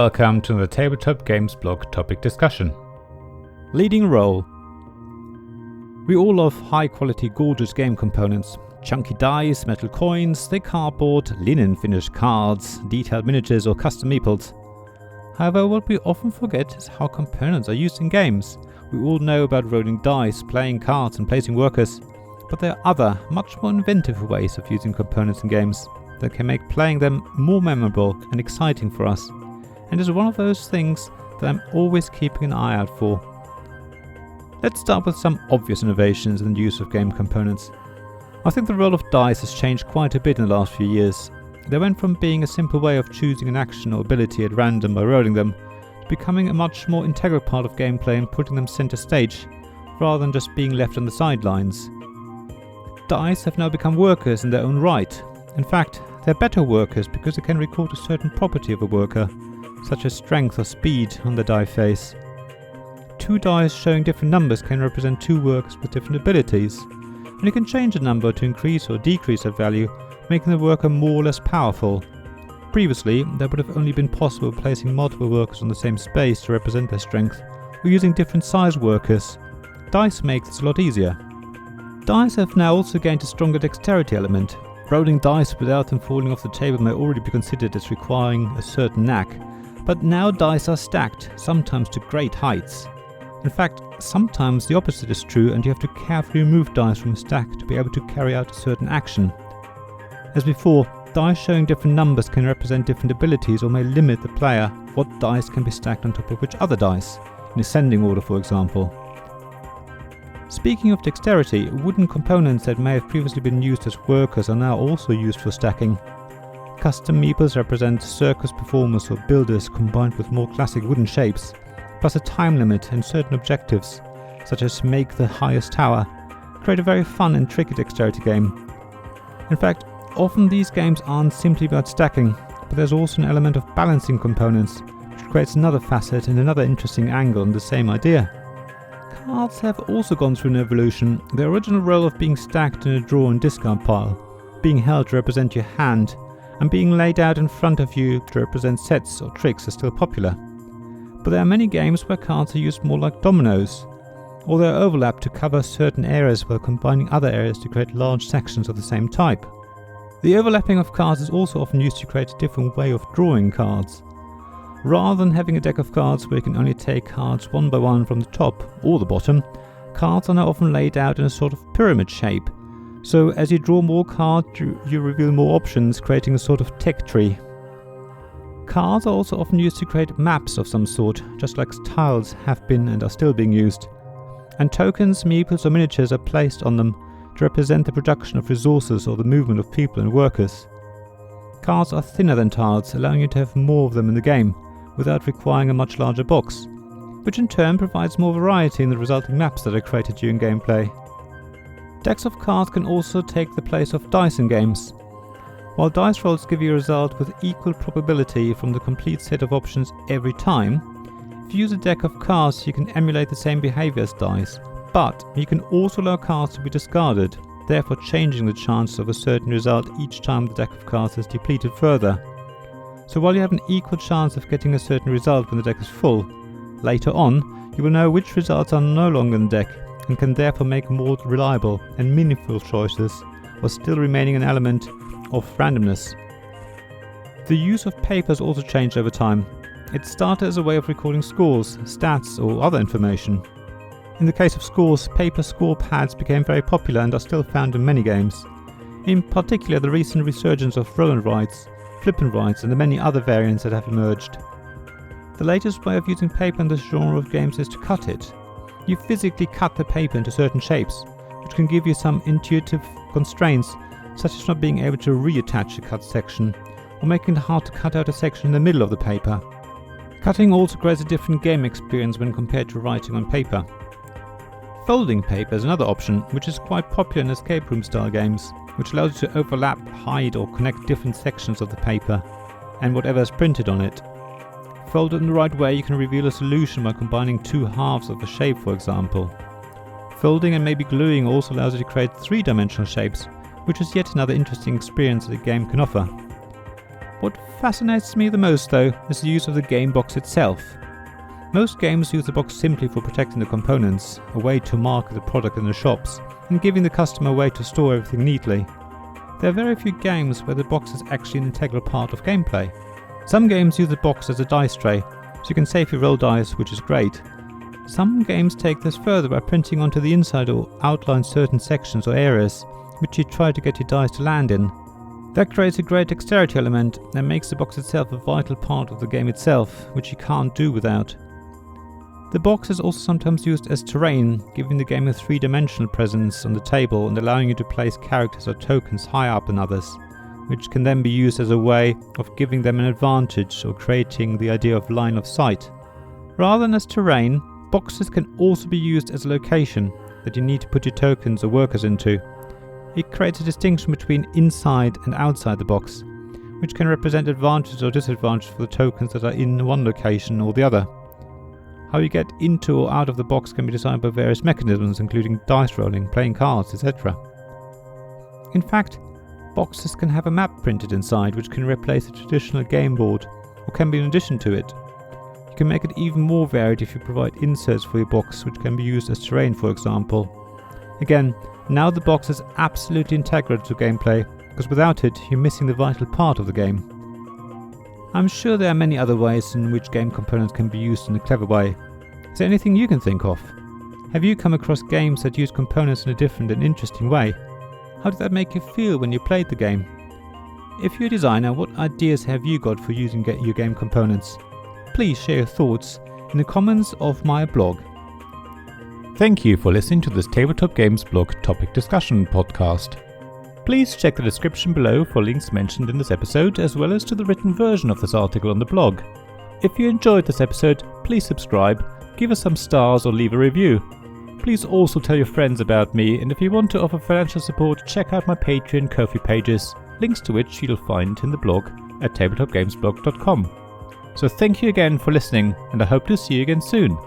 welcome to the Tabletop Games blog topic discussion. Leading role. We all love high quality gorgeous game components. Chunky dice, metal coins, thick cardboard, linen finished cards, detailed miniatures or custom meeples. However, what we often forget is how components are used in games. We all know about rolling dice, playing cards and placing workers, but there are other, much more inventive ways of using components in games that can make playing them more memorable and exciting for us, and is one of those things that I'm always keeping an eye out for. Let's start with some obvious innovations in the use of game components. I think the role of dice has changed quite a bit in the last few years. They went from being a simple way of choosing an action or ability at random by rolling them, to becoming a much more integral part of gameplay and putting them center stage, rather than just being left on the sidelines. Dice have now become workers in their own right. In fact, they're better workers because they can record a certain property of a worker, such as strength or speed on the die face. Two dice showing different numbers can represent two workers with different abilities, and you can change a number to increase or decrease that value, making the worker more or less powerful. Previously, that would have only been possible placing multiple workers on the same space to represent their strength, or using different size workers. Dice makes this a lot easier. Dice have now also gained a stronger dexterity element. Rolling dice without them falling off the table may already be considered as requiring a certain knack, but now dice are stacked, sometimes to great heights. In fact, sometimes the opposite is true and you have to carefully remove dice from a stack to be able to carry out a certain action. As before, dice showing different numbers can represent different abilities or may limit the player what dice can be stacked on top of which other dice, in ascending order for example. Speaking of dexterity, wooden components that may have previously been used as workers are now also used for stacking. Custom meeples represent circus performers or builders combined with more classic wooden shapes, plus a time limit and certain objectives, such as make the highest tower, create a very fun and tricky dexterity game. In fact, often these games aren't simply about stacking, but there's also an element of balancing components, which creates another facet and another interesting angle on the same idea. Cards have also gone through an evolution. Their original role of being stacked in a draw and discard pile, being held to represent your hand, and being laid out in front of you to represent sets or tricks are still popular. But there are many games where cards are used more like dominoes, or they are overlapped to cover certain areas while combining other areas to create large sections of the same type. The overlapping of cards is also often used to create a different way of drawing cards. Rather than having a deck of cards where you can only take cards one by one from the top or the bottom, cards are now often laid out in a sort of pyramid shape. So as you draw more cards, you reveal more options, creating a sort of tech tree. Cards are also often used to create maps of some sort, just like tiles have been and are still being used. And tokens, meeples or miniatures are placed on them to represent the production of resources or the movement of people and workers. Cards are thinner than tiles, allowing you to have more of them in the game, without requiring a much larger box, which in turn provides more variety in the resulting maps that are created during gameplay. Decks of cards can also take the place of dice in games. While dice rolls give you a result with equal probability from the complete set of options every time, if you use a deck of cards you can emulate the same behavior as dice, but you can also allow cards to be discarded, therefore changing the chances of a certain result each time the deck of cards is depleted further. So while you have an equal chance of getting a certain result when the deck is full, later on you will know which results are no longer in the deck and can therefore make more reliable and meaningful choices while still remaining an element of randomness. The use of paper has also changed over time. It started as a way of recording scores, stats or other information. In the case of scores, paper score pads became very popular and are still found in many games. In particular, the recent resurgence of roll and writes, flip and writes and the many other variants that have emerged. The latest way of using paper in this genre of games is to cut it. You physically cut the paper into certain shapes, which can give you some intuitive constraints, such as not being able to reattach a cut section, or making it hard to cut out a section in the middle of the paper. Cutting also creates a different game experience when compared to writing on paper. Folding paper is another option, which is quite popular in escape room style games, which allows you to overlap, hide or connect different sections of the paper and whatever is printed on it. Folded in the right way, you can reveal a solution by combining two halves of a shape, for example. Folding and maybe gluing also allows you to create three-dimensional shapes, which is yet another interesting experience that the game can offer. What fascinates me the most, though, is the use of the game box itself. Most games use the box simply for protecting the components, a way to market the product in the shops, and giving the customer a way to store everything neatly. There are very few games where the box is actually an integral part of gameplay. Some games use the box as a dice tray, so you can safely roll dice, which is great. Some games take this further by printing onto the inside or outline certain sections or areas, which you try to get your dice to land in. That creates a great dexterity element and makes the box itself a vital part of the game itself, which you can't do without. The box is also sometimes used as terrain, giving the game a three-dimensional presence on the table and allowing you to place characters or tokens higher up than others, which can then be used as a way of giving them an advantage or creating the idea of line of sight. Rather than as terrain, boxes can also be used as a location that you need to put your tokens or workers into. It creates a distinction between inside and outside the box, which can represent advantages or disadvantages for the tokens that are in one location or the other. How you get into or out of the box can be decided by various mechanisms, including dice rolling, playing cards, etc. In fact, boxes can have a map printed inside, which can replace a traditional game board, or can be in addition to it. You can make it even more varied if you provide inserts for your box, which can be used as terrain, for example. Again, now the box is absolutely integral to gameplay, because without it, you're missing the vital part of the game. I'm sure there are many other ways in which game components can be used in a clever way. Is there anything you can think of? Have you come across games that use components in a different and interesting way? How did that make you feel when you played the game? If you're a designer, what ideas have you got for using your game components? Please share your thoughts in the comments of my blog. Thank you for listening to this Tabletop Games blog topic discussion podcast. Please check the description below for links mentioned in this episode, as well as to the written version of this article on the blog. If you enjoyed this episode, please subscribe, give us some stars or leave a review. Please also tell your friends about me, and if you want to offer financial support, check out my Patreon and Ko-fi pages, links to which you'll find in the blog at tabletopgamesblog.com. So thank you again for listening, and I hope to see you again soon.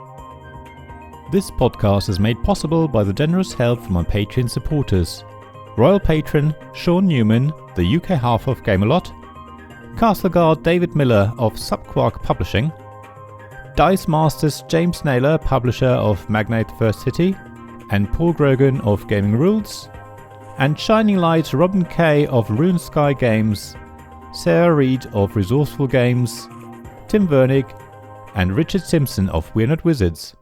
This podcast is made possible by the generous help from my Patreon supporters: Royal Patron Sean Newman, the UK half of Gamelot; Castle Guard David Miller of Subquark Publishing; Dice Masters James Naylor, publisher of Magnate First City, and Paul Grogan of Gaming Rules; and Shining Light Robin Kay of Rune Sky Games, Sarah Reed of Resourceful Games, Tim Vernig, and Richard Simpson of We're Not Wizards.